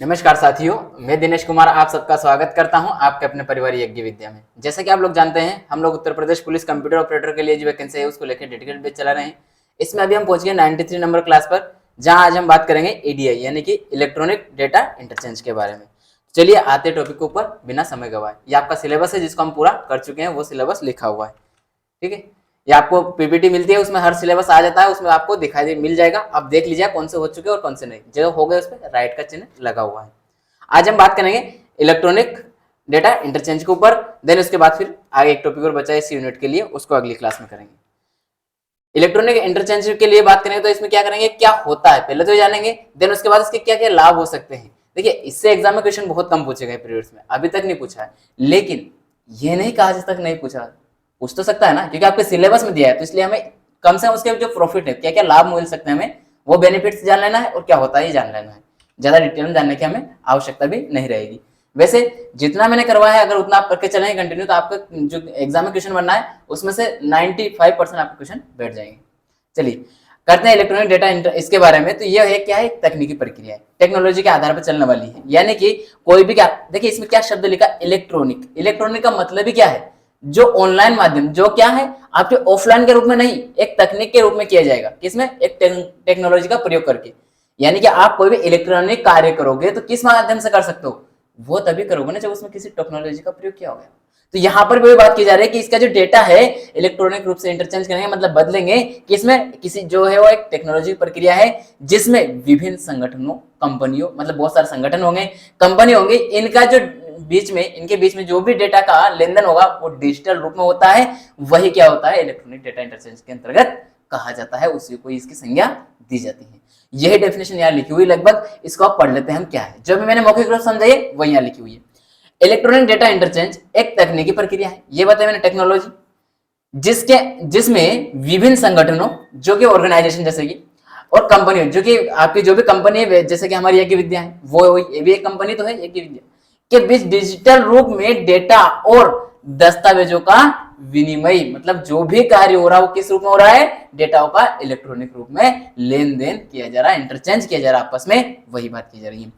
नमस्कार साथियों, मैं दिनेश कुमार आप सबका स्वागत करता हूं आपके अपने परिवार यज्ञ विद्या में। जैसा कि आप लोग जानते हैं, हम लोग Uttar Pradesh police computer operator के लिए जो वैकेंसी है उसको लेकर डेडिकेटेड बैच चला रहे हैं। इसमें अभी हम पहुंच गए 93 नंबर क्लास पर, जहां आज हम बात करेंगे ईडीआई यानी कि इलेक्ट्रॉनिक डेटा इंटरचेंज के बारे में। चलिए आते टॉपिक के ऊपर बिना समय गवाए। ये आपका सिलेबस है जिसको हम पूरा कर चुके हैं, वो सिलेबस लिखा हुआ है। ठीक है, ये आपको पीपीटी मिलती है, उसमें हर सिलेबस आ जाता है, उसमें आपको दिखाई मिल जाएगा। अब देख लीजिए कौन से हो चुके हैं और कौन से नहीं। जो हो गए उस पर राइट का चिन्ह लगा हुआ है। आज हम बात करेंगे इलेक्ट्रॉनिक डेटा इंटरचेंज के ऊपर, देन उसके बाद फिर आगे एक टॉपिक और बचा है इस यूनिट के लिए, उसको अगली क्लास में करेंगे। इलेक्ट्रॉनिक इंटरचेंज के लिए बात करेंगे तो इसमें क्या करेंगे, क्या होता है पहले तो जानेंगे, देन उसके बाद इसके क्या क्या लाभ हो सकते हैं। देखिए, इससे एग्जाम में क्वेश्चन बहुत कम पूछे गए पीरियड्स में, अभी तक नहीं पूछा है, लेकिन ये नहीं कहा आज तक नहीं पूछा, पूछ तो सकता है ना, क्योंकि आपके सिलेबस में दिया है। तो इसलिए हमें कम से कम उसके जो प्रॉफिट है, क्या क्या लाभ मिल सकते हैं, हमें वो बेनिफिट्स जान लेना है और क्या होता है ये जान लेना है। ज्यादा डिटेल में जानने की हमें आवश्यकता भी नहीं रहेगी। वैसे जितना मैंने करवाया है, अगर उतना आप करके चलेंगे कंटिन्यू, तो आपका जो एग्जाम में क्वेश्चन बनना है उसमें से 95% आपके क्वेश्चन बैठ जाएंगे। चलिए करते हैं इलेक्ट्रॉनिक डेटा इसके बारे में। तो ये है क्या है, तकनीकी प्रक्रिया है, टेक्नोलॉजी के आधार पर चलने वाली है। यानी कि कोई भी क्या, देखिए इसमें क्या शब्द लिखा, इलेक्ट्रॉनिक। इलेक्ट्रॉनिक का मतलब ही क्या है, जो ऑनलाइन माध्यम, जो क्या है आपके ऑफलाइन के रूप में नहीं, एक तकनीक के रूप में किया जाएगा। किसमें, एक टेक्नोलॉजी का प्रयोग करके। यानी कि आप कोई भी इलेक्ट्रॉनिक कार्य करोगे तो किस माध्यम से कर सकते हो, वो तभी करोगे ना जब उसमें किसी टेक्नोलॉजी का प्रयोग किया होगा। तो यहाँ पर भी बात की जा रही है कि इसका जो डेटा है इलेक्ट्रॉनिक रूप से इंटरचेंज करेंगे, मतलब बदलेंगे, कि इसमें किसी जो है वो एक टेक्नोलॉजी प्रक्रिया है जिसमें विभिन्न संगठनों, कंपनियों, मतलब बहुत सारे संगठन होंगे, कंपनी होंगी, इनका जो इनके बीच में जो भी डेटा का लेन देन होगा वो डिजिटल रूप में होता है। वही क्या होता है, इलेक्ट्रॉनिक डेटा इंटरचेंज के अंतर्गत कहा जाता है, उसी को इसकी संज्ञा दी जाती है। यही डेफिनेशन यहाँ लिखी हुई लगभग, इसको आप पढ़ लेते हैं हम क्या है। जो भी मैंने मौखिक रूप समझाई वही यहाँ लिखी हुई है। इलेक्ट्रॉनिक डेटा इंटरचेंज एक तकनीकी प्रक्रिया है, ये बताया मैंने, टेक्नोलॉजी, जिसमें विभिन्न संगठनों, जो कि ऑर्गेनाइजेशन जैसे कि, और कंपनियों, जो कि आपकी जो भी कंपनी है, जैसे कि हमारी यज्ञ विद्या है, वो ये भी एक कंपनी तो है, यज्ञ विद्या के बीच डिजिटल रूप में डेटा और दस्तावेजों का विनिमय, मतलब जो भी कार्य हो रहा है वो किस रूप में हो रहा है, डेटा का इलेक्ट्रॉनिक रूप में लेन देन किया जा रहा है, इंटरचेंज किया जा रहा है आपस में, वही बात की जा रही है।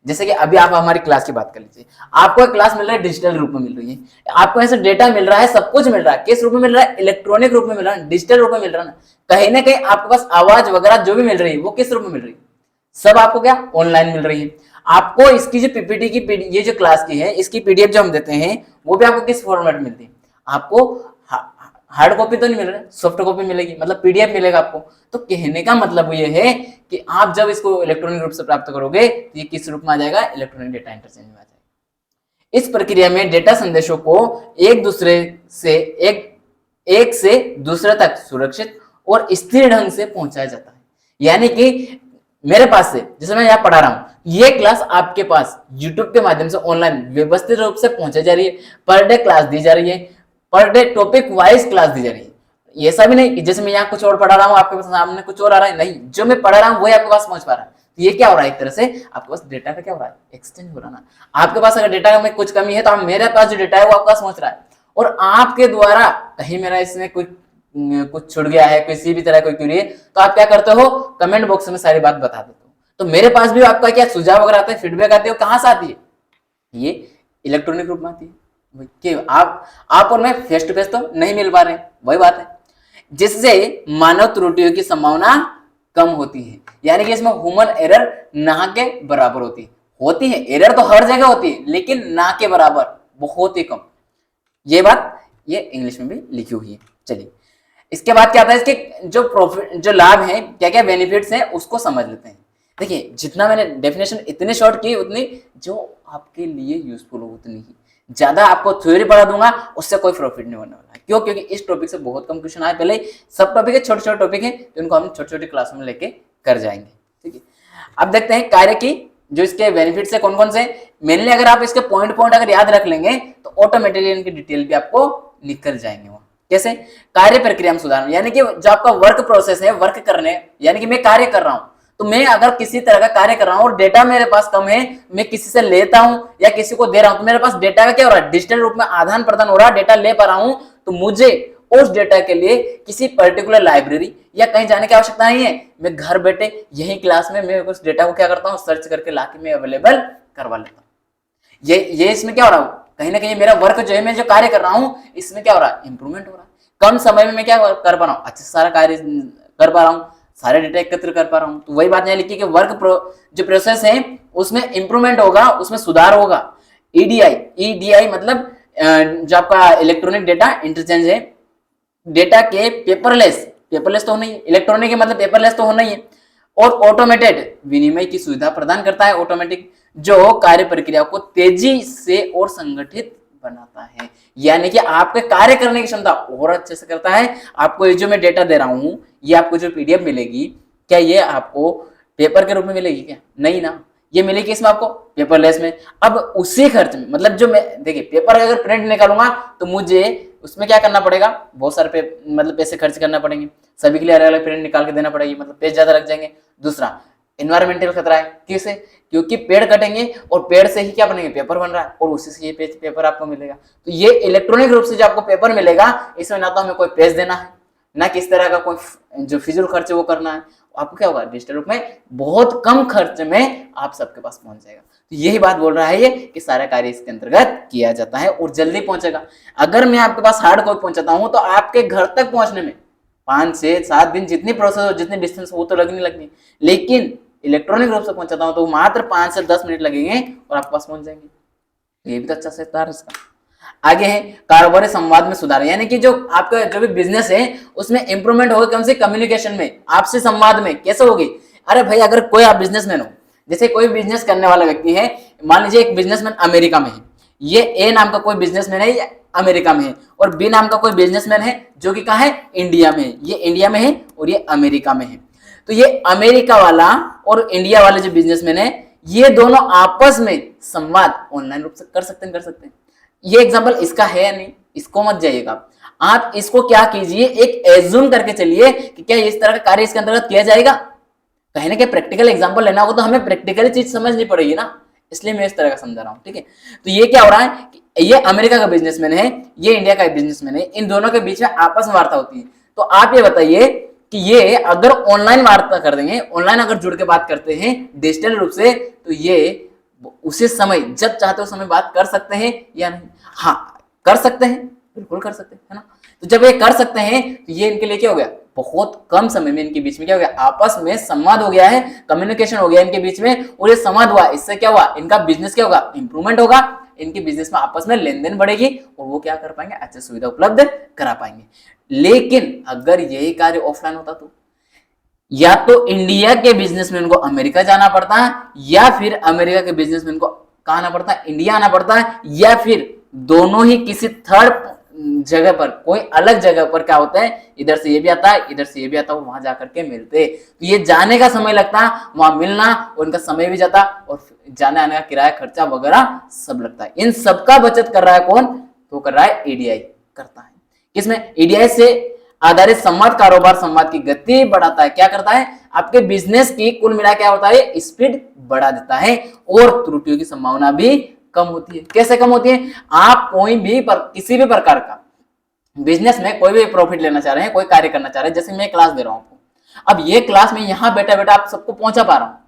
जैसे कि अभी आप हमारी क्लास की बात कर लीजिए, आपको एक क्लास मिल रहा है, डिजिटल रूप में मिल रही है, आपको ऐसा डेटा मिल रहा है, सब कुछ मिल रहा है, किस रूप में मिल रहा है, इलेक्ट्रॉनिक रूप में मिल रहा है, डिजिटल रूप में मिल रहा है ना कहीं आपके पास आवाज वगैरह जो भी मिल रही है वो किस रूप में मिल रही है, सब आपको क्या ऑनलाइन मिल रही है। आपको इसकी जो पीपीटी की ये जो क्लास की है, इसकी पीडीएफ जो हम देते हैं वो भी आपको किस फॉर्मेट मिलती है, आपको हार्ड कॉपी तो नहीं मिल रहा है, सॉफ्ट कॉपी मिलेगी, मतलब पीडीएफ मिलेगा आपको। तो कहने का मतलब ये है कि आप जब इसको इलेक्ट्रॉनिक रूप से प्राप्त करोगे तो ये किस रूप में आ जाएगा, इलेक्ट्रॉनिक डेटा इंटरचेंज में आ जाएगा। इस प्रक्रिया में डेटा संदेशों को एक से दूसरे तक सुरक्षित और स्थिर ढंग से पहुंचाया जाता है। यानी कि मेरे पास से, जैसे मैं यहाँ पढ़ा रहा हूँ, ये क्लास आपके पास यूट्यूब के माध्यम से ऑनलाइन व्यवस्थित रूप से पहुंचाई जा रही है, पर डे क्लास दी जा रही है, per day topic wise class दी जा रही है। ऐसा भी नहीं कि जैसे मैं यहाँ कुछ और पढ़ा रहा हूँ, आपके पास सामने कुछ और आ रहा है, नहीं, जो मैं पढ़ा रहा हूँ वही आपके पास पहुंच पा रहा है। तो ये क्या हो रहा है, एक तरह से आपके पास डेटा का क्या हो रहा है, एक्सचेंज हो रहा है ना। आपके पास अगर डेटा में कुछ कमी है तो मेरे पास जो डेटा है वो आपके पास पहुंच रहा है, और आपके द्वारा कहीं मेरा इसमें कुछ छूट गया है, किसी भी तरह कोई क्वेरी है, तो आप क्या करते हो, कमेंट बॉक्स में सारी बात बता देते हो। तो मेरे पास भी आपका क्या सुझाव वगैरह आता है, फीडबैक आती है, कहां से आती है, ये इलेक्ट्रॉनिक रूप में आती है कि आप और मैं फेस टू फेस तो नहीं मिल पा रहे हैं, वही बात है, जिससे मानव त्रुटियों की संभावना कम होती है। यानी कि इसमें ह्यूमन एरर ना के बराबर होती है, एरर तो हर जगह होती है, लेकिन ना के बराबर, बहुत ही कम। ये बात ये इंग्लिश में भी लिखी हुई है। चलिए इसके बाद क्या आता है, इसके जो लाभ है, क्या क्या बेनिफिट्स हैं, उसको समझ लेते हैं। देखिए, जितना मैंने डेफिनेशन इतने शॉर्ट की, उतनी जो आपके लिए यूजफुल हो उतनी ही, ज्यादा आपको थ्योरी पढ़ा दूंगा उससे कोई प्रॉफिट नहीं होने वाला है। क्यों, क्योंकि इस टॉपिक से बहुत कम क्वेश्चन आए, पहले सब टॉपिक है, छोटे छोटे टॉपिक है, तो इनको हम छोटी छोटी क्लासों में लेके कर जाएंगे। ठीक है, अब देखते हैं कार्य की जो इसके बेनिफिट्स है कौन कौन से। मेनली अगर आप इसके पॉइंट अगर याद रख लेंगे तो ऑटोमेटिकली इनकी डिटेल भी आपको निकल जाएंगे। वो कैसे, कार्य प्रक्रिया में सुधार, यानी कि जो आपका वर्क प्रोसेस है, वर्क करने, यानी कि मैं कार्य कर रहा हूं, तो मैं अगर किसी तरह का कार्य कर रहा हूं और डेटा मेरे पास कम है, मैं किसी से लेता हूं या किसी को दे रहा हूं, तो मेरे पास डेटा का क्या हो रहा है, डिजिटल रूप में आदान प्रदान हो रहा है, डेटा ले पा रहा हूं, तो मुझे उस डेटा के लिए किसी पर्टिकुलर लाइब्रेरी या कहीं जाने की आवश्यकता नहीं है। मैं घर बैठे यही क्लास में मैं उस डेटा को क्या करता हूँ, सर्च करके लाके मैं अवेलेबल करवा लेता हूँ। ये इसमें क्या हो रहा है, कहीं ना कहीं मेरा वर्क जो है, मैं जो कार्य कर रहा हूँ इसमें क्या हो रहा है, इंप्रूवमेंट हो रहा है। कम समय में मैं क्या कर पा रहा हूँ, अच्छे से सारा कार्य कर पा रहा हूँ, सारे डेटा एकत्र कर पा रहा हूँ। तो वही बात यहाँ लिखी कि जो प्रोसेस है उसमें इंप्रूवमेंट होगा, उसमें सुधार होगा। ईडीआई मतलब जो आपका इलेक्ट्रॉनिक डेटा इंटरचेंज है, डेटा के पेपरलेस तो होना ही, इलेक्ट्रॉनिक मतलब पेपरलेस तो होना ही है, और ऑटोमेटेड विनिमय की सुविधा प्रदान करता है। ऑटोमेटिक जो कार्य प्रक्रिया को तेजी से और संगठित बनाता है, यानी कि आपके कार्य करने की क्षमता और अच्छे से करता है। आपको ये जो मैं डेटा दे रहा हूं, ये आपको जो पीडीएफ मिलेगी, क्या ये आपको पेपर के रूप में मिलेगी क्या? नहीं ना, ये मिलेगी इसमें आपको पेपरलेस में। अब उसी खर्च में, मतलब जो मैं देखिए पेपर अगर प्रिंट निकालूंगा तो मुझे उसमें क्या करना पड़ेगा, बहुत सारे मतलब पैसे खर्च करना पड़ेंगे, सभी के लिए अलग अलग प्रिंट निकाल के देना पड़ेगी, मतलब पेज ज्यादा लग जाएंगे। दूसरा एनवायरमेंटल खतरा है, कैसे? क्योंकि पेड़ कटेंगे और पेड़ से ही क्या बनेंगे, पेपर बन रहा है, और उसी से ये पेपर आपको मिलेगा। तो ये इलेक्ट्रॉनिक रूप से जो आपको पेपर मिलेगा, इसमें ना तो हमें कोई पेज देना है, ना किस तरह का कोई जो फिजूल खर्च है वो करना है। आपको क्या होगा, डिजिटल रूप में बहुत कम खर्च में आप सबके पास पहुंच जाएगा। तो यही बात बोल रहा है ये कि सारा कार्य इसके अंतर्गत किया जाता है और जल्दी पहुंचेगा। अगर मैं आपके पास हार्ड कॉपी पहुंचाता हूं तो आपके घर तक पहुंचने में 5 से 7 दिन, जितनी प्रोसेस हो, जितनी डिस्टेंस हो, वो तो लगनी। लेकिन इलेक्ट्रॉनिक रूप से पहुंचाता हूं तो मात्र 5 से 10 मिनट लगेंगे और आपके पास पहुंच जाएंगे। ये भी तो अच्छा से है इसका। आगे है कारोबारी संवाद में सुधार, यानी कि जो आपका जो भी बिजनेस है उसमें इंप्रूवमेंट होगी, कम से कम्युनिकेशन में, आपसे संवाद में। कैसे होगी? अरे भाई, अगर कोई आप बिजनेसमैन हो, जैसे कोई बिजनेस करने वाला व्यक्ति है, मान लीजिए एक बिजनेसमैन अमेरिका में है, ये ए नाम का कोई बिजनेसमैन है, ये अमेरिका में है, और बी नाम का कोई बिजनेसमैन है जो कि कहाँ है, इंडिया में है। ये इंडिया में है और ये अमेरिका में है। तो ये अमेरिका वाला और इंडिया वाले जो बिजनेसमैन है, ये दोनों आपस में संवाद ऑनलाइन रूप से कर सकते हैं। ये एग्जांपल इसका है या नहीं, इसको मत जाइएगा आप इसको क्या कीजिए, एक एज्यूम करके चलिए कि क्या इस तरह का कार्य इसके अंतर्गत किया जाएगा। कहीं ना कहीं प्रैक्टिकल एग्जांपल लेना होगा तो हमें प्रैक्टिकली चीज समझनी पड़ेगी ना, इसलिए मैं इस तरह का समझा रहा हूं। ठीक है, तो ये क्या हो रहा है कि ये अमेरिका का बिजनेसमैन है, ये इंडिया का बिजनेसमैन है, इन दोनों के बीच में आपस में वार्ता होती है। तो आप ये बताइए कि ये अगर ऑनलाइन वार्ता कर देंगे, ऑनलाइन अगर जुड़ के बात करते हैं डिजिटल रूप से, तो ये उसी समय जब चाहते हो समय बात कर सकते हैं या नहीं? हाँ, कर सकते हैं, बिल्कुल कर सकते हैं, है ना। तो जब ये कर सकते हैं तो ये इनके लिए क्या हो गया, बहुत कम समय में इनके बीच में क्या हो गया, आपस में संवाद हो गया है, कम्युनिकेशन हो गया इनके बीच में, और ये संवाद हुआ, इससे क्या हुआ, इनका बिजनेस क्या होगा, इंप्रूवमेंट होगा, इनके बिजनेस में आपस में लेन देन बढ़ेगी और वो क्या कर पाएंगे, अच्छी सुविधा उपलब्ध करा पाएंगे। लेकिन अगर यही कार्य ऑफलाइन होता तो या तो इंडिया के बिजनेसमैन को अमेरिका जाना पड़ता है, या फिर अमेरिका के बिजनेसमैन को कहाँ आना पड़ता है, इंडिया आना पड़ता है, या फिर दोनों ही किसी थर्ड जगह पर, कोई अलग जगह पर क्या होता है, इधर से ये भी आता है, इधर से ये भी आता है, वहां जाकर के मिलते। तो ये जाने का समय लगता है, वहां मिलना, उनका समय भी जाता, और जाने आने का किराया खर्चा वगैरह सब लगता है। इन सबका बचत कर रहा है कौन, तो कर रहा है ईडीआई करता है। किसमें? ईडीआई से आधारित संवाद कारोबार संवाद की गति बढ़ाता है। क्या करता है, आपके बिजनेस की कुल मिला क्या होता है, स्पीड बढ़ा देता है, और त्रुटियों की संभावना भी कम होती है। कैसे कम होती है? आप कोई भी किसी भी प्रकार का बिजनेस में कोई भी प्रॉफिट लेना चाह रहे हैं, कोई कार्य करना चाह रहे हैं, जैसे मैं क्लास दे रहा हूं आपको, अब ये क्लास में यहाँ बैठा आप सबको पहुंचा पा रहा हूँ,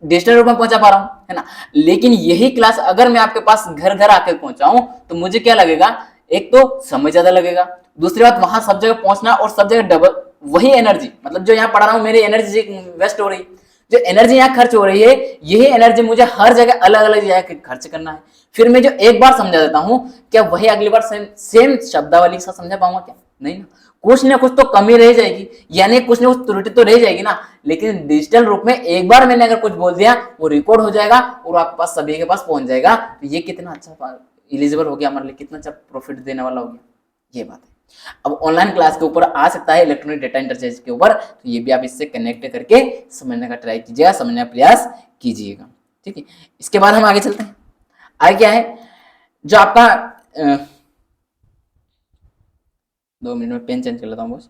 डिजिटल रूप में पहुंचा पा रहा हूँ, है ना। लेकिन यही क्लास अगर मैं आपके पास घर घर आकर पहुंचाऊं तो मुझे क्या लगेगा, एक तो समय ज्यादा लगेगा, दूसरी बात वहां सब जगह पहुंचना और सब जगह डबल वही एनर्जी, मतलब जो यहाँ पढ़ा रहा हूँ मेरी एनर्जी वेस्ट हो रही, जो एनर्जी यहाँ खर्च हो रही है, यही एनर्जी मुझे हर जगह अलग अलग जगह खर्च करना है। फिर मैं जो एक बार समझा देता हूँ, क्या वही अगली बार सेम शब्दावली के साथ समझा पाऊंगा क्या? नहीं ना, कुछ ना कुछ तो कमी रह जाएगी, यानी कुछ ना कुछ त्रुटि तो रह जाएगी ना। लेकिन डिजिटल रूप में एक बार मैंने अगर कुछ बोल दिया, वो रिकॉर्ड हो जाएगा और आपके पास सभी के पास पहुंच जाएगा। तो ये कितना अच्छा एलिजिबल हो गया हमारे लिए, कितना अच्छा प्रॉफिट देने वाला हो गया, ये बात है। अब ऑनलाइन क्लास के ऊपर आ सकता है, इलेक्ट्रॉनिक डेटा इंटरचेंज के ऊपर, तो ये भी आप इससे कनेक्ट करके समझने का ट्राई कीजिएगा, समझने का प्रयास कीजिएगा। ठीक है, इसके बाद हम आगे चलते हैं। आगे क्या है, जो आपका 2 मिनट में पेन चेंज कर लेता हूँ बस।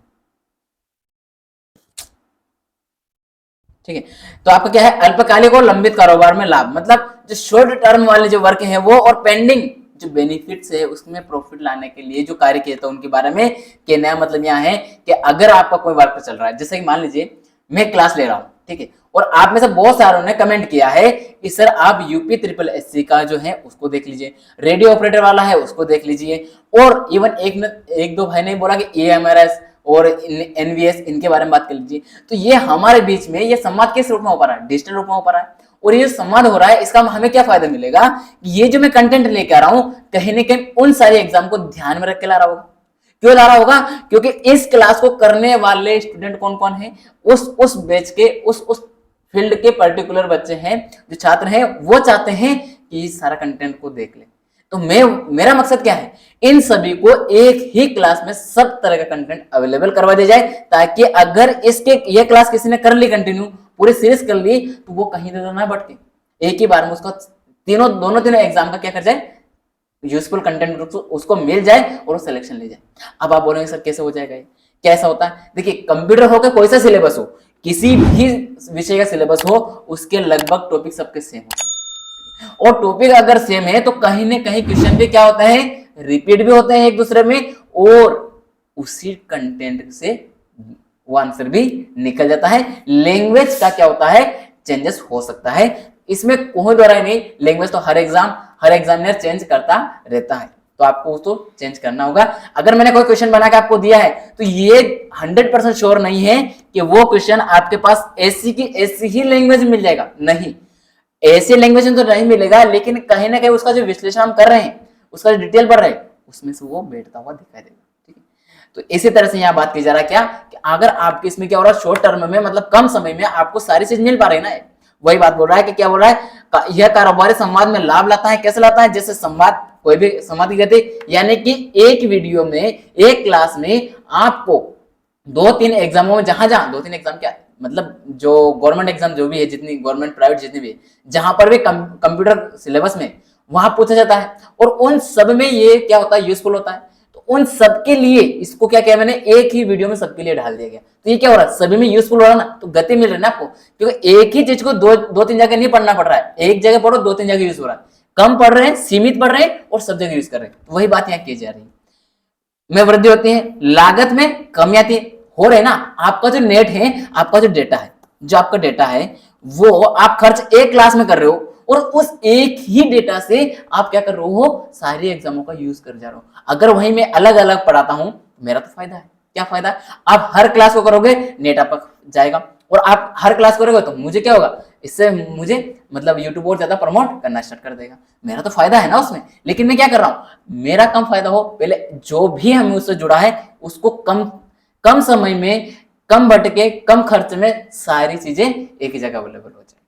ठीक है, तो आपका क्या है, अल्पकालिक और लंबित कारोबार में लाभ, मतलब जो शॉर्ट टर्म वाले जो वर्क है वो, और पेंडिंग जो बेनिफिट्स है उसमें प्रॉफिट लाने के लिए जो कार्य किए थे उनके बारे में कहना है। मतलब यहाँ है कि अगर आपका कोई वर्क चल रहा है, जैसे कि मान लीजिए मैं क्लास ले रहा हूँ, ठीक है, और आप में से बहुत सारों ने कमेंट किया है कि सर आप यूपी ट्रिपल एससी का जो है उसको देख लीजिए, रेडियो ऑपरेटर वाला है उसको देख लीजिए, और इवन एक दो भाई ने बोला कि एएमआरएस और एनवीएस इनके बारे में बात कर लीजिए। तो ये हमारे बीच में ये संवाद किस रूप में हो पा रहा है? डिजिटल रूप में हो पा रहा है। और ये संवाद हो रहा है, इसका हमें क्या फायदा मिलेगा? ये जो मैं कंटेंट लेके आ रहा हूं कहीं ना कहीं उन सारे एग्जाम को ध्यान में रख के ला रहा होगा। क्यों ला रहा होगा? क्योंकि इस क्लास को करने वाले स्टूडेंट कौन कौन है? उस बैच के उस फील्ड के पर्टिकुलर बच्चे हैं, जो छात्र हैं, वो चाहते हैं कि इस सारा कंटेंट को देख ले। तो मेरा मकसद क्या है? इन सभी को एक ही क्लास में सब तरह का कंटेंट अवेलेबल करवा दिया जाए, ताकि अगर इसके ये क्लास किसी ने कर ली कंटिन्यू, पूरी सीरीज कर ली, तो वो कहीं ना भटके, एक ही बार में उसका दोनों तीनों एग्जाम का क्या कर जाए, यूजफुल कंटेंट उसको मिल जाए और वो सिलेक्शन ले जाए। अब आप बोलेंगे सर कैसे हो जाएगा ये? कैसा होता है? देखिए, कंप्यूटर हो के कोई सा सिलेबस हो, किसी भी विषय का सिलेबस हो, उसके लगभग टॉपिक सबके सेम हो, और टॉपिक अगर सेम है तो कहीं ना कहीं क्वेश्चन भी क्या होता है, रिपीट भी होते हैं एक दूसरे में, और उसी कंटेंट से वो आंसर भी निकल जाता है। लैंग्वेज का क्या होता है, चेंजेस हो सकता है, इसमें कोई दो राय नहीं। लैंग्वेज तो हर एग्जामिनर चेंज करता रहता है, तो आपको उसको चेंज करना होगा। अगर मैंने कोई क्वेश्चन बना के आपको दिया है तो ये 100% श्योर नहीं है कि वो क्वेश्चन आपके पास ऐसी की ऐसी ही लैंग्वेज में मिल जाएगा, नहीं, ऐसी लैंग्वेज में तो नहीं मिलेगा, लेकिन कहीं ना कहीं उसका जो विश्लेषण हम कर रहे हैं, उसका जो डिटेल बढ़ रहा है, उसमें से वो बैठता हुआ दिखाई देगा। ठीक है, तो इसी तरह से यहाँ बात की जा रहा है क्या, कि अगर आपके इसमें क्या हो रहा है, शॉर्ट टर्म में, मतलब कम समय में आपको सारी चीज मिल पा रही है ना, वही बात बोल रहा है कि क्या बोल रहा है, यह कारोबारी संवाद में लाभ लाता है। कैसे लाता है? जैसे संवाद, कोई भी संवाद की गति, यानी कि एक वीडियो में, एक क्लास में आपको 2-3 एग्जामों में, जहां 2-3 एग्जाम क्या मतलब जो गवर्नमेंट एग्जाम जो भी है, जितनी गवर्नमेंट प्राइवेट जितनी भी, जहां पर भी कंप्यूटर सिलेबस में वहां पूछा जाता है, और उन सब में ये क्या होता है, यूजफुल होता है। तो उन सबके लिए इसको क्या किया मैंने, एक ही वीडियो में सबके लिए डाल दिया गया। तो ये क्या हो रहा है, सभी में यूजफुल हो रहा है ना, तो गति मिल रही है ना आपको, क्योंकि एक ही चीज को दो तीन जगह नहीं पढ़ना पड़ रहा है, एक जगह पढ़ो 2-3 जगह यूज हो रहा है, कम पढ़ रहे हैं, सीमित पढ़ रहे हैं, और सब जगह यूज कर रहे हैं। तो वही बात यहाँ की जा रही है, में वृद्धि होती है, लागत में कमी आती है, हो रहे ना। आपका जो नेट है, आपका जो डेटा है, जो आपका डेटा है, वो आप खर्च एक क्लास में कर रहे हो, और उस एक ही डेटा से आप क्या कर रहे हो, सारे एग्जामों का यूज कर जा रहे हो। अगर वहीं मैं अलग अलग पढ़ाता हूं, मेरा तो फायदा है। क्या फायदा? आप हर क्लास को करोगे, नेट आपका जाएगा, और आप हर क्लास करोगे तो मुझे क्या होगा, इससे मुझे मतलब यूट्यूब और ज्यादा प्रमोट करना स्टार्ट कर देगा, मेरा तो फायदा है ना उसमें। लेकिन मैं क्या कर रहा हूं, मेरा कम फायदा हो, पहले जो भी हमें उससे जुड़ा है उसको कम समय में, कम भटके, कम खर्च में सारी चीजें एक ही जगह अवेलेबल हो जाए।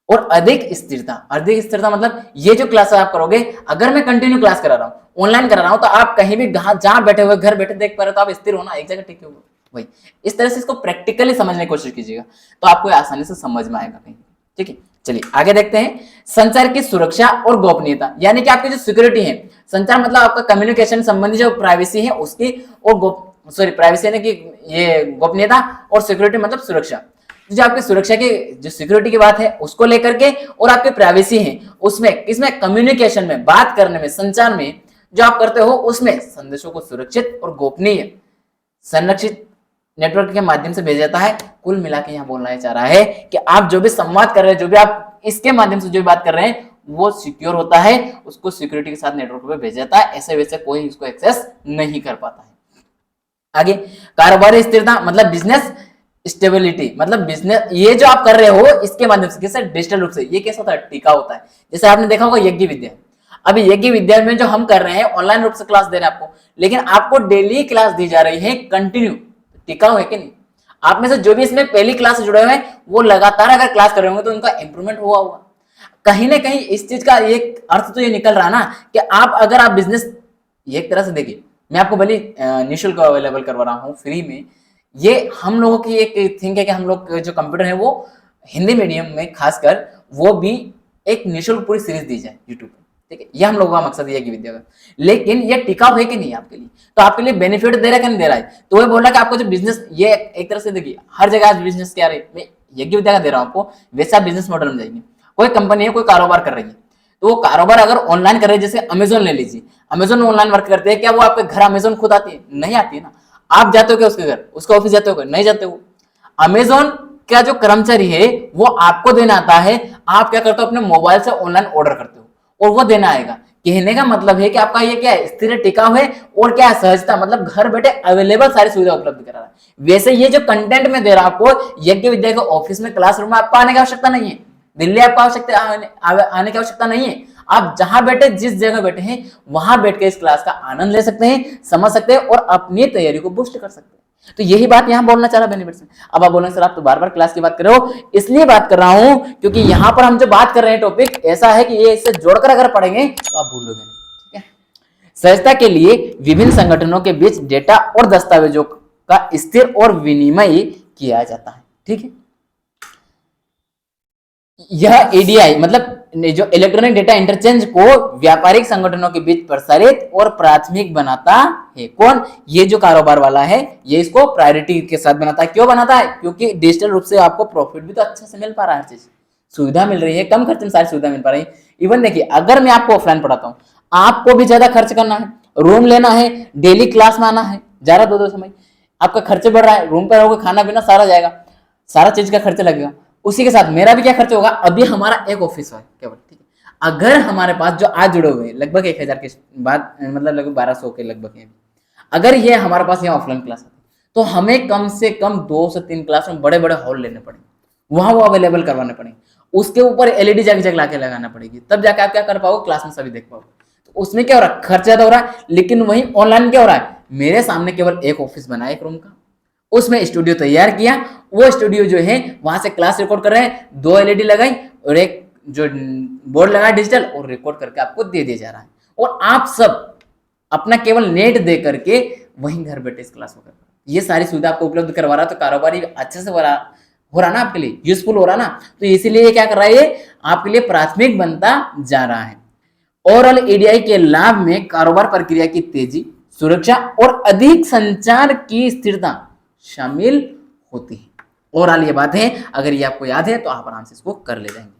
और अधिक स्थिरता मतलब ये जो क्लास आप करोगे, अगर मैं कंटिन्यू क्लास करा रहा हूँ, ऑनलाइन करा रहा हूँ, तो आप कहीं भी जहां बैठे हुए, घर बैठे देख पा रहे हो, तो आप स्थिर हो ना, एक जगह टिके हुए। वही इस तरह से इसको प्रैक्टिकली समझने की कोशिश कीजिएगा, तो आपको आसानी से समझ में आएगा कहीं। ठीक है, चलिए आगे देखते हैं। संचार की सुरक्षा और गोपनीयता, यानी कि आपकी जो सिक्योरिटी है, संचार मतलब आपका कम्युनिकेशन संबंधी जो प्राइवेसी है उसकी, और प्राइवेसी यानी कि ये गोपनीयता, और सिक्योरिटी मतलब सुरक्षा। जो आपकी सुरक्षा की, जो सिक्योरिटी की बात है उसको लेकर के, और आपकी प्राइवेसी है उसमें, किसमें, कम्युनिकेशन में, बात करने में, संचार में जो आप करते हो, उसमें संदेशों को सुरक्षित और गोपनीय संरक्षित नेटवर्क के माध्यम से भेजा जाता है। कुल मिला के यहाँ बोलना चाह रहा है कि आप जो भी संवाद कर रहे हैं, जो भी आप इसके माध्यम से जो भी बात कर रहे हैं, वो सिक्योर होता है, उसको सिक्योरिटी के साथ नेटवर्क पे भेजा जाता है, ऐसे वैसे कोई इसको एक्सेस नहीं कर पाता है। आगे, कारोबारी स्थिरता मतलब बिजनेस स्टेबिलिटी, मतलब बिजनेस, ये जो आप कर रहे हो इसके माध्यम से, कैसे, डिजिटल रूप से, ये कैसा होता है, टिका होता है। जैसे आपने देखा होगा यज्ञ विद्या, अभी यज्ञ विद्या में जो हम कर रहे हैं, ऑनलाइन रूप से क्लास दे रहे हैं आपको, लेकिन आपको डेली क्लास दी जा रही है कंटिन्यू, टिकाऊ है कि नहीं? आप में से जो भी इसमें पहली क्लास से जुड़े हुए हैं, वो लगातार अगर क्लास कर रहे होंगे तो उनका इंप्रूवमेंट हुआ होगा। कहीं ना कहीं इस चीज का एक अर्थ तो ये निकल रहा ना, कि अगर आप बिजनेस, एक तरह से देखिए, मैं आपको भले निःशुल्क अवेलेबल करवा रहा हूँ, फ्री में, ये हम लोगों की एक थिंक है कि हम लोग जो कंप्यूटर है वो हिंदी मीडियम में खासकर, वो भी एक निःशुल्क पूरी सीरीज दी जाए यूट्यूब पे। ठीक है, ये हम लोगों का मकसद है कि विद्या का, लेकिन ये टिकाऊ है कि नहीं आपके लिए, तो आपके लिए बेनिफिट दे रहा है कि नहीं दे रहा है। तो वो बोल रहा है कि आपको जो बिजनेस, ये एक तरह से देखिए, हर जगह आज बिजनेस क्या रही, मैं यज्ञ विद्या का दे रहा हूँ आपको, वैसा बिजनेस मॉडल में जाएंगे। कोई कंपनी है, कोई कारोबार कर रही है, तो वो कारोबार अगर ऑनलाइन कर रहे हैं, जैसे अमेजोन ले लीजिए, अमेजोन ऑनलाइन वर्क करते हैं, क्या वो आपके घर अमेजोन खुद आती है? नहीं आती है ना। आप जाते हो क्या उसके घर, उसका ऑफिस जाते हो क्या? नहीं जाते हो। अमेजोन का जो कर्मचारी है वो आपको देना आता है, आप क्या करते हो अपने मोबाइल से ऑनलाइन ऑर्डर करते हो और वो देना आएगा। कहने का मतलब है कि आपका ये क्या है, स्थिर टिकाऊ है और क्या है, सहजता, मतलब घर बैठे अवेलेबल सारी सुविधा उपलब्ध करा रहा है। वैसे ये जो कंटेंट में दे रहा आपको यज्ञ विद्या के ऑफिस में, क्लासरूम में आपको आने की आवश्यकता नहीं है, दिल्ली आपको आवश्यकता आने की आवश्यकता नहीं है। आप जहां बैठे, जिस जगह बैठे हैं वहां बैठ के इस क्लास का आनंद ले सकते हैं, समझ सकते हैं और अपनी तैयारी को बूस्ट कर सकते हैं। तो यही बात यहां बोलना चाह रहा बेनिफिट्स में। अब आप बोलेंगे सर आप तो बार बार क्लास की बात कर रहे हो, इसलिए बात कर रहा हूं क्योंकि यहां पर हम जो बात कर रहे हैं टॉपिक ऐसा है कि ये इससे जोड़कर अगर पढ़ेंगे तो आप भूलोगे नहीं। ठीक है। सहजता के लिए विभिन्न संगठनों के बीच डेटा और दस्तावेजों का स्थिर और विनिमय किया जाता है। ठीक है। यह एडीआई मतलब जो इलेक्ट्रॉनिक डेटा इंटरचेंज को व्यापारिक संगठनों के बीच प्रसारित और प्राथमिक बनाता है। कौन? ये जो कारोबार वाला है ये इसको प्रायोरिटी के साथ बनाता है। क्यों बनाता है? क्योंकि डिजिटल रूप से आपको प्रॉफिट भी तो अच्छे से मिल पा रहा है, हर चीज सुविधा मिल रही है, कम खर्च में सारी सुविधा मिल पा रही है। इवन देखिए अगर मैं आपको ऑफलाइन पढ़ाता हूँ, आपको भी ज्यादा खर्च करना है, रूम लेना है, डेली क्लास में आना है, ज्यादा दो समय आपका खर्च बढ़ रहा है, रूम पर रहोगे, खाना पीना सारा जाएगा, सारा चीज का खर्च लगेगा। उसी के साथ मेरा भी क्या खर्च होगा? अभी हमारा एक ऑफिस है केवल। ठीक है। अगर हमारे पास जो आज जुड़े हुए हैं लगभग 1000 के बाद, मतलब लगभग 1200 के लगभग है, अगर ये हमारे पास यहाँ ऑफलाइन क्लास है तो हमें कम से कम 2 से 3 क्लास में बड़े बड़े हॉल लेने पड़ेंगे, वहां वो अवेलेबल करवाने पड़ेंगे, उसके ऊपर एलईडी जग जग लाके लगाना पड़ेगी, तब जाके आप क्या कर पाओगे, क्लास में सभी देख पाओगे। तो उसमें क्या हो रहा है? खर्च ज्यादा हो रहा है, लेकिन वही ऑनलाइन क्या हो रहा है? मेरे सामने केवल एक ऑफिस बना है, एक रूम का, उसमें स्टूडियो तैयार किया, वो स्टूडियो जो है वहां से क्लास रिकॉर्ड कर रहे हैं, 2 एलईडी लगाई और एक जो बोर्ड लगा डिजिटल और रिकॉर्ड करके आपको दे दिया जा रहा है। और आप सब अपना केवल नेट दे करके वहीं घर बैठे इस क्लास को कर, ये सारी सुविधा आपको उपलब्ध करवा रहा है। तो कारोबारी अच्छे से हो रहा ना, आपके लिए यूजफुल हो रहा ना। तो इसीलिए ये क्या कर रहा है, ये आपके लिए प्राथमिक बनता जा रहा है। ओवरऑल एडीआई के लाभ में कारोबार प्रक्रिया की तेजी, सुरक्षा और अधिक संचार की स्थिरता शामिल होती है। ओवरऑल ये बात है, अगर ये आपको याद है तो आप आराम से इसको कर ले जाएंगे।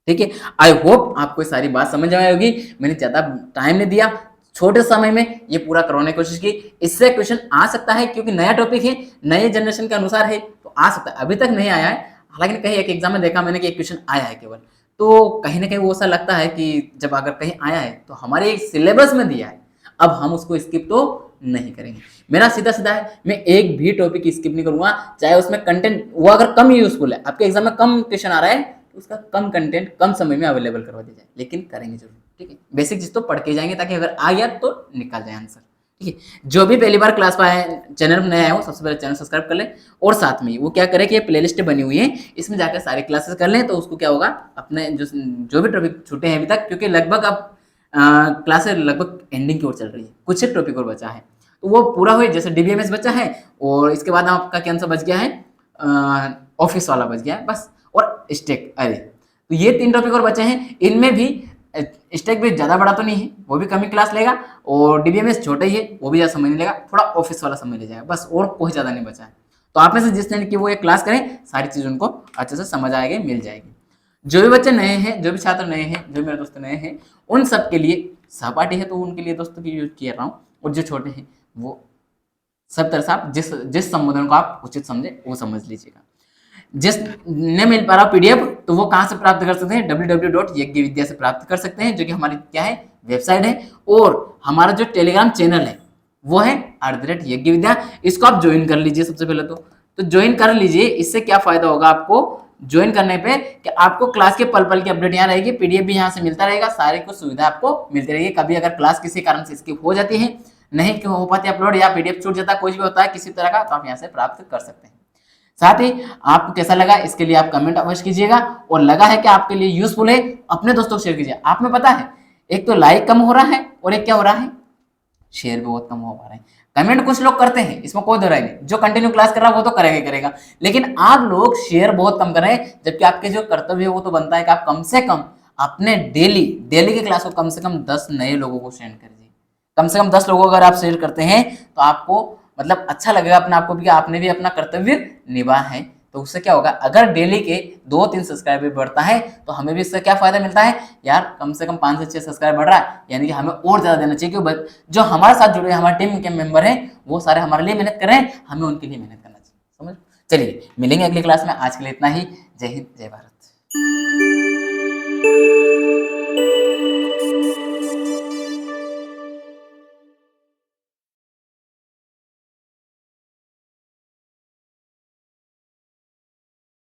ठीक है। आई होप आपको ये सारी बात समझ में आई होगी। मैंने ज्यादा टाइम नहीं दिया, छोटे समय में ये पूरा करवाने की कोशिश की। इससे क्वेश्चन आ सकता है क्योंकि नया टॉपिक है, नए जनरेशन के अनुसार है, तो आ सकता है। अभी तक नहीं आया है, हालांकि कहीं एक एग्जाम में देखा मैंने कि एक क्वेश्चन आया है केवल, तो कहीं ना कहीं वो ऐसा लगता है कि जब अगर कहीं आया है तो हमारे सिलेबस में दिया है, अब हम उसको स्किप तो नहीं करेंगे। मेरा सीधा सीधा है, मैं एक भी टॉपिक स्किप नहीं करूंगा, चाहे उसमें कंटेंट वो अगर कम यूजफुल है, आपके एग्जाम में कम क्वेश्चन आ रहा है तो उसका कम कंटेंट कम समय में अवेलेबल करवा दिया जाए, लेकिन करेंगे जरूर। ठीक है। बेसिक चीज तो पढ़ के जाएंगे ताकि अगर आ गया तो निकाल जाए आंसर। ठीक है। जो भी पहली बार क्लास पर आए, चैनल में नया है, वो सबसे पहले चैनल सब्सक्राइब कर ले और साथ में वो क्या करे कि ये प्लेलिस्ट बनी हुई है, इसमें जाकर सारे क्लासेस कर लें, तो उसको क्या होगा, अपने जो भी टॉपिक छूटे हैं अभी तक, क्योंकि लगभग अब क्लासेस लगभग एंडिंग की ओर चल रही है, कुछ एक टॉपिक और बचा है तो वो पूरा हुए। जैसे डीबीएमएस बचा है और इसके बाद आपका कौन सा बच गया है, ऑफिस वाला बच गया है बस, और स्टेक अरे, तो ये 3 टॉपिक और बचे हैं। इनमें भी स्टेक भी ज्यादा बड़ा तो नहीं है, वो भी कम ही क्लास लेगा, और डीबीएमएस छोटा ही है, वो भी ज्यादा समय नहीं लेगा, थोड़ा ऑफिस वाला समय ले जाएगा बस, और कोई ज्यादा नहीं बचा है। तो आप में से जिसने कि वो एक क्लास करें, सारी चीज उनको अच्छे से समझ आएगी, मिल जाएगी। जो भी बच्चे नए हैं, जो भी छात्र नए हैं, जो मेरे दोस्त नए हैं, उन सब के लिए सहपाठी है तो उनके लिए दोस्तों की यूज किया रहा हूँ, और जो छोटे हैं वो सब तरह से आप जिस संबोधन को आप उचित समझे वो समझ लीजिएगा। जिस ने मिल पा रहा पीडीएफ तो वो कहां से प्राप्त कर सकते हैं, www.yajnavidya से प्राप्त कर सकते हैं, जो कि हमारी क्या है, वेबसाइट है। और हमारा जो टेलीग्राम चैनल है वो है @यज्ञविद्या, इसको आप ज्वाइन कर लीजिए सबसे पहले तो ज्वाइन कर लीजिए। इससे क्या फायदा होगा आपको ज्वाइन करने पे, कि आपको क्लास के पल पल की अपडेट यहाँ रहेगी, पीडीएफ भी यहाँ से मिलता रहेगा, सारी कुछ सुविधा आपको मिलती रहेगी। कभी अगर क्लास किसी कारण से स्किप हो जाती है, नहीं क्यों हो पाती अपलोड, या पीडीएफ छूट जाता है, कुछ भी होता है किसी तरह का, तो आप यहाँ से प्राप्त कर सकते हैं। साथ ही आपको कैसा लगा इसके लिए आप कमेंट अवश्य कीजिएगा, और लगा है कि आपके लिए यूजफुल है अपने दोस्तों को शेयर कीजिए। आप में पता है एक तो लाइक कम हो रहा है और एक क्या हो रहा है, शेयर भी बहुत कम हो पा रहे हैं। कमेंट कुछ लोग करते हैं, इसमें कोई दोहराई नहीं, जो कंटिन्यू क्लास कर रहा है वो तो करेगा, लेकिन आप लोग शेयर बहुत कम कर रहे हैं, जबकि आपके जो कर्तव्य है वो तो बनता है कि आप कम से कम अपने डेली की क्लास को कम से कम 10 नए लोगों को सेंड करिए। कम से कम 10 लोगों को अगर आप शेयर करते हैं तो आपको मतलब अच्छा लगेगा अपने आप को भी कि आपने भी अपना कर्तव्य निभा है। तो उससे क्या होगा, अगर डेली के 2-3 सब्सक्राइबर बढ़ता है तो हमें भी इससे क्या फायदा मिलता है यार, कम से कम 5 से 6 सब्सक्राइबर बढ़ रहा है, यानी कि हमें और ज्यादा देना चाहिए, क्योंकि जो हमारे साथ जुड़े हमारे टीम के मेंबर हैं वो सारे हमारे लिए मेहनत कर रहे हैं, हमें उनके लिए मेहनत करना चाहिए। समझ, चलिए मिलेंगे अगली क्लास में, आज के लिए इतना ही। जय हिंद, जय भारत।